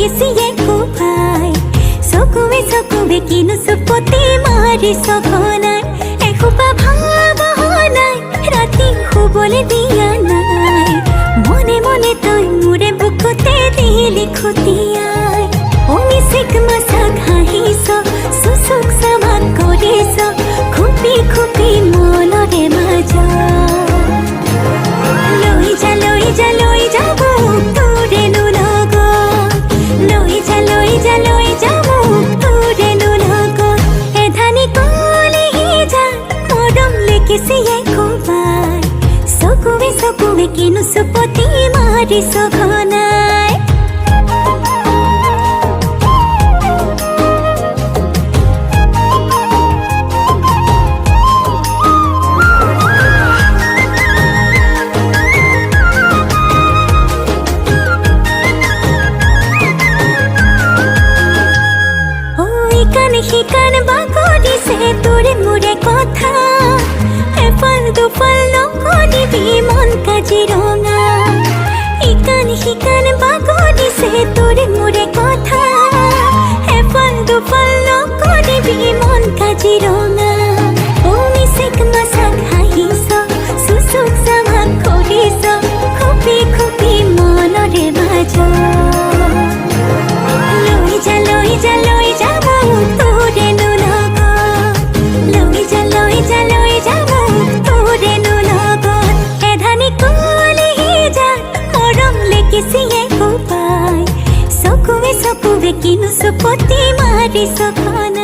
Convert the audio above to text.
লেগেছিয়ে কোপাই চকুৱে কিনো চুপতি মাৰি সঘনাই এসোপা ভাবনাই ৰাতি শুবলে দিয়া নাই মনে মনে তই মোৰে বুকুতে দিলি খুটিয়াই মিচিক মাছাক হাঁহিছ চুচুক চামাক কৰিছ খুপি খুপি মনৰে মাজত লৈ যা মোক তোৰেনো লগত লৈ যা মোক তোৰেনো লগত এধানি কলিহি যা মৰম লেগিছিয়ে কোবাই চকুৱে কিনো চুপতি মাৰি সঘনাই শিকান বাগৰিছে তোৰে মোৰে কথা এফাল দুফাল নকৰিবি মন কাজিৰঙা শিকান বাগৰিছে তোৰে মোৰে কথা এফাল দুফাল নকৰিবি মন কাজিৰঙা মিচিক মাছাক হাঁহিছ চুচুক চামাক কৰিছ খুপি খুপি মনৰে মাজত লৈ যা মোক তোৰেনো লগত লৈ যা মোক তোৰেনো লগত এধানি কলিহি যা মৰম লেগিছিয়ে কোপাই চকুৱে কিনো চুপতি মাৰি সঘনাই